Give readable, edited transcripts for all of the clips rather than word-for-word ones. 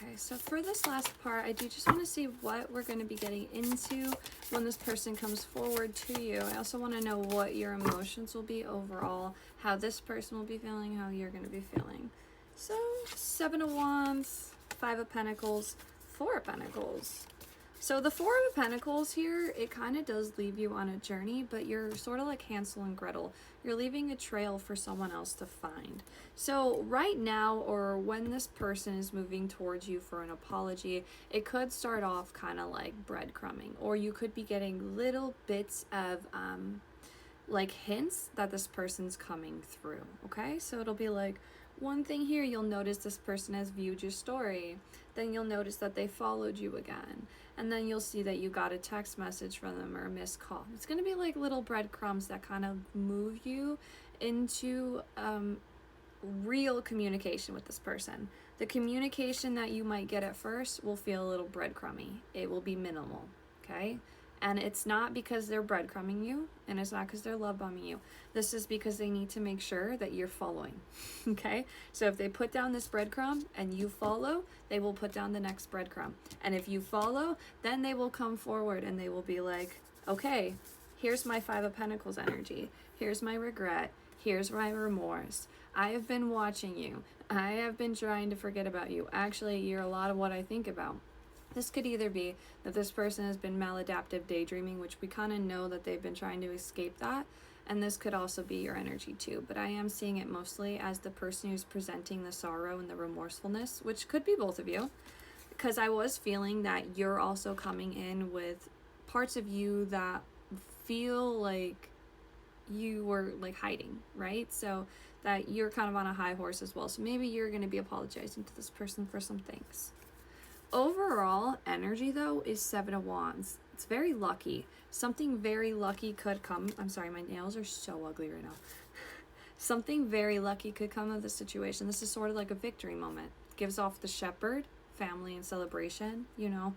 Okay, so for this last part, I do just want to see what we're going to be getting into when this person comes forward to you. I also want to know what your emotions will be overall, how this person will be feeling, how you're going to be feeling. So, 7 of Wands, 5 of Pentacles, 4 of Pentacles. So the 4 of Pentacles here, it kind of does leave you on a journey, but you're sort of like Hansel and Gretel. You're leaving a trail for someone else to find. So right now, or when this person is moving towards you for an apology, it could start off kind of like breadcrumbing, or you could be getting little bits of like hints that this person's coming through, okay? So it'll be like, one thing here, you'll notice this person has viewed your story. Then you'll notice that they followed you again. And then you'll see that you got a text message from them or a missed call. It's going to be like little breadcrumbs that kind of move you into real communication with this person. The communication that you might get at first will feel a little breadcrumby. It will be minimal, okay? And it's not because they're breadcrumbing you, and it's not because they're love bombing you. This is because they need to make sure that you're following, okay? So if they put down this breadcrumb and you follow, they will put down the next breadcrumb. And if you follow, then they will come forward and they will be like, okay, here's my 5 of Pentacles energy. Here's my regret. Here's my remorse. I have been watching you. I have been trying to forget about you. Actually, you're a lot of what I think about. This could either be that this person has been maladaptive daydreaming, which we kind of know that they've been trying to escape that. And this could also be your energy too. But I am seeing it mostly as the person who's presenting the sorrow and the remorsefulness, which could be both of you. Because I was feeling that you're also coming in with parts of you that feel like you were like hiding, right? So that you're kind of on a high horse as well. So maybe you're going to be apologizing to this person for some things. Overall energy though is 7 of Wands. It's very lucky. Something very lucky could come. I'm sorry, my nails are so ugly right now. Something very lucky could come of the situation. This is sort of like a victory moment. It gives off the shepherd, family and celebration, you know.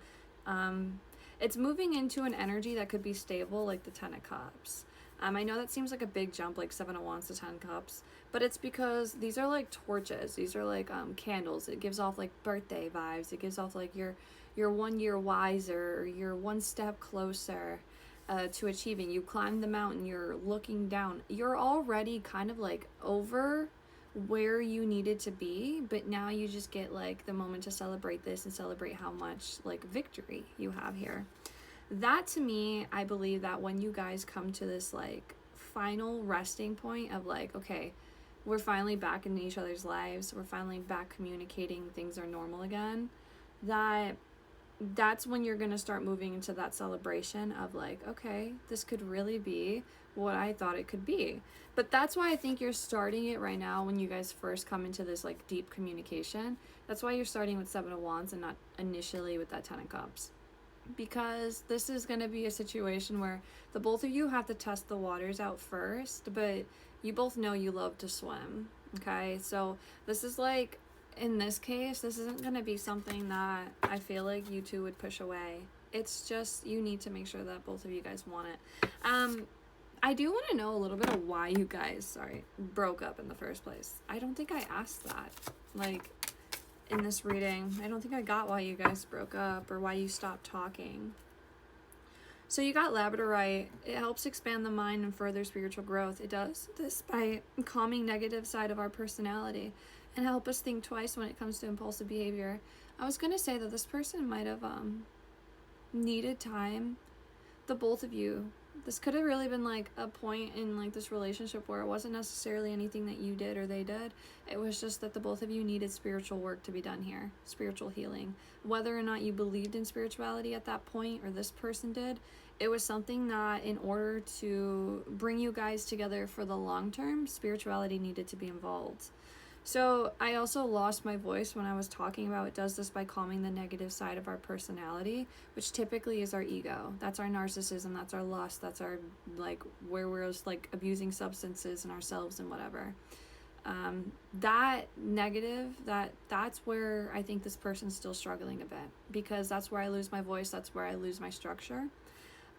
It's moving into an energy that could be stable, like the 10 of Cups. I know that seems like a big jump, like 7 of Wands to 10 Cups, but it's because these are like torches. These are like candles. It gives off like birthday vibes. It gives off like you're 1 year wiser, or you're one step closer to achieving. You climbed the mountain. You're looking down. You're already kind of like over where you needed to be, but now you just get like the moment to celebrate this and celebrate how much like victory you have here. That to me, I believe that when you guys come to this like final resting point of like, okay, we're finally back in each other's lives, we're finally back communicating, things are normal again, that's when you're going to start moving into that celebration of like, okay, this could really be what I thought it could be. But that's why I think you're starting it right now when you guys first come into this like deep communication. That's why you're starting with 7 of Wands and not initially with that 10 of Cups. Because this is going to be a situation where the both of you have to test the waters out first, but you both know you love to swim, okay? So this is like, in this case, this isn't going to be something that I feel like you two would push away. It's just, you need to make sure that both of you guys want it. I do want to know a little bit of why you guys, broke up in the first place. I don't think I asked that, like, in this reading. I don't think I got why you guys broke up or why you stopped talking. So you got labradorite. It helps expand the mind and further spiritual growth. It does this by calming negative side of our personality and help us think twice when it comes to impulsive behavior. I was going to say that this person might have needed time. The both of you. This could have really been like a point in like this relationship where it wasn't necessarily anything that you did or they did. It was just that the both of you needed spiritual work to be done here, spiritual healing. Whether or not you believed in spirituality at that point or this person did, it was something that in order to bring you guys together for the long term, spirituality needed to be involved. So I also lost my voice when I was talking about it does this by calming the negative side of our personality, which typically is our ego. That's our narcissism, that's our lust, that's our like where we're just like abusing substances and ourselves and whatever. That negative, that's where I think this person's still struggling a bit, because that's where I lose my voice, that's where I lose my structure.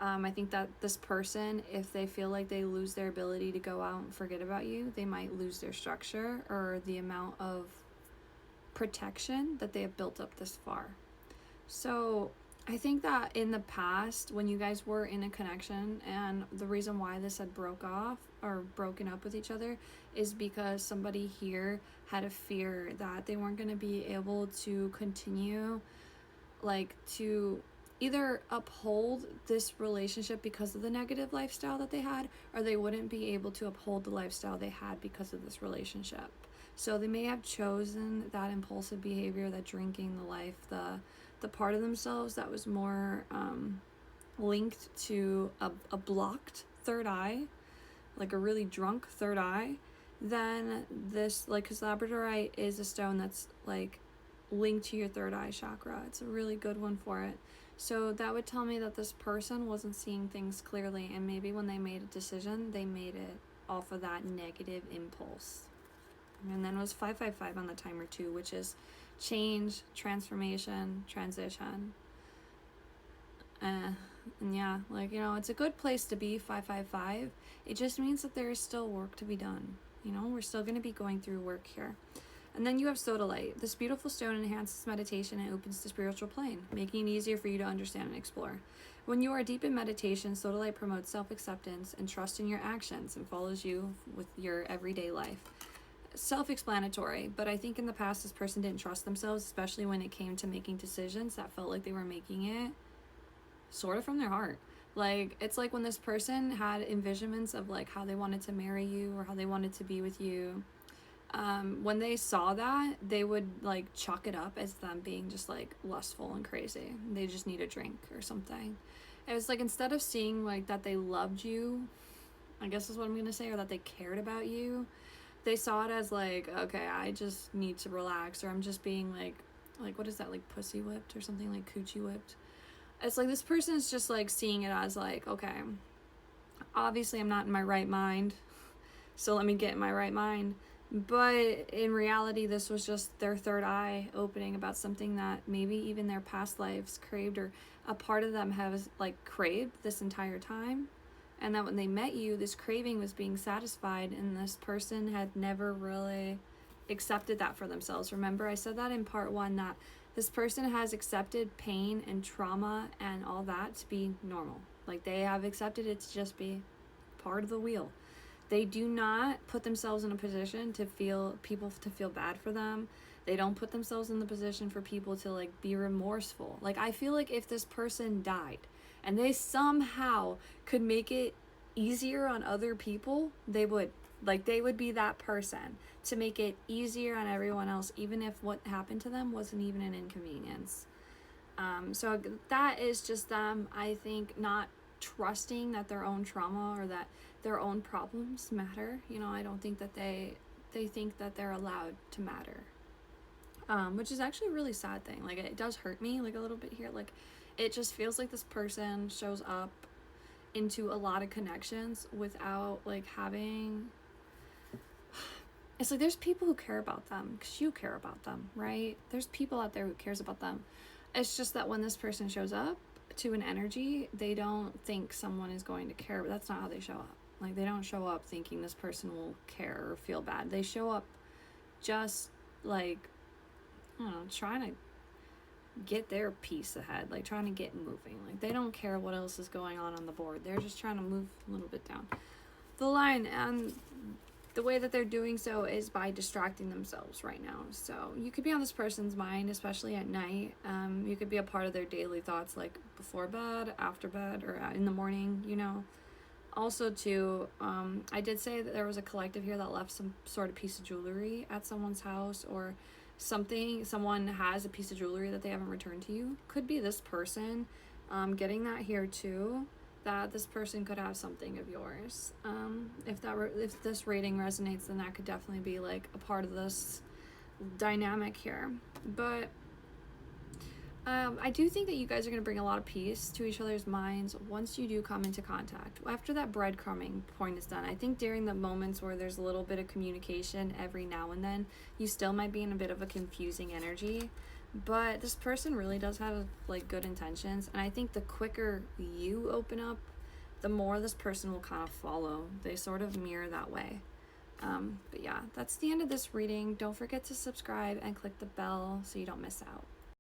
I think that this person, if they feel like they lose their ability to go out and forget about you, they might lose their structure or the amount of protection that they have built up this far. So I think that in the past, when you guys were in a connection, and the reason why this had broken up with each other is because somebody here had a fear that they weren't going to be able to continue, like, to either uphold this relationship because of the negative lifestyle that they had, or they wouldn't be able to uphold the lifestyle they had because of this relationship. So they may have chosen that impulsive behavior, that drinking, the life, the part of themselves that was more linked to a blocked third eye, like a really drunk third eye, then this, like, because labradorite is a stone that's like linked to your third eye chakra. It's a really good one for it. So that would tell me that this person wasn't seeing things clearly, and maybe when they made a decision, they made it off of that negative impulse. And then it was 555 on the timer too, which is change, transformation, transition. And yeah, like, you know, it's a good place to be, 555. It just means that there is still work to be done. You know, we're still going to be going through work here. And then you have sodalite. This beautiful stone enhances meditation and opens the spiritual plane, making it easier for you to understand and explore. When you are deep in meditation, sodalite promotes self-acceptance and trust in your actions and follows you with your everyday life. Self-explanatory, but I think in the past this person didn't trust themselves, especially when it came to making decisions that felt like they were making it sort of from their heart. Like, it's like when this person had envisionments of like how they wanted to marry you or how they wanted to be with you. When they saw that, they would like chalk it up as them being just like lustful and crazy. They just need a drink or something. It was like, instead of seeing like that they loved you, I guess is what I'm gonna say, or that they cared about you, they saw it as like, okay, I just need to relax, or I'm just being like what is that, like pussy whipped or something, like coochie whipped. It's like this person is just like seeing it as like, okay, obviously I'm not in my right mind, so let me get in my right mind. But in reality, this was just their third eye opening about something that maybe even their past lives craved, or a part of them has like craved this entire time. And that when they met you, this craving was being satisfied, and this person had never really accepted that for themselves. Remember, I said that in part 1, that this person has accepted pain and trauma and all that to be normal. Like, they have accepted it to just be part of the wheel. They do not put themselves in a position to feel people to feel bad for them. They don't put themselves in the position for people to like be remorseful. Like, I feel like if this person died and they somehow could make it easier on other people, they would. Like, they would be that person to make it easier on everyone else, even if what happened to them wasn't even an inconvenience. So that is just them, I think, not trusting that their own trauma or that their own problems matter. You know, I don't think that they think that they're allowed to matter. Which is actually a really sad thing. Like, it does hurt me like a little bit here. Like, it just feels like this person shows up into a lot of connections without like having, it's like there's people who care about them because you care about them, right? There's people out there who cares about them. It's just that when this person shows up to an energy, they don't think someone is going to care, but that's not how they show up. Like, they don't show up thinking this person will care or feel bad. They show up just like, I don't know, trying to get their piece ahead, like trying to get moving. Like, they don't care what else is going on the board. They're just trying to move a little bit down the line, and the way that they're doing so is by distracting themselves right now. So you could be on this person's mind, especially at night. You could be a part of their daily thoughts, like before bed, after bed, or in the morning, you know. Also too, I did say that there was a collective here that left some sort of piece of jewelry at someone's house, or someone has a piece of jewelry that they haven't returned to you. Could be this person. Getting that here too, that this person could have something of yours. If this rating resonates, then that could definitely be like a part of this dynamic here. But I do think that you guys are going to bring a lot of peace to each other's minds once you do come into contact. After that breadcrumbing point is done, I think during the moments where there's a little bit of communication every now and then, you still might be in a bit of a confusing energy. But this person really does have like good intentions, and I think the quicker you open up, the more this person will kind of follow. They sort of mirror that way. But yeah, that's the end of this reading. Don't forget to subscribe and click the bell so you don't miss out.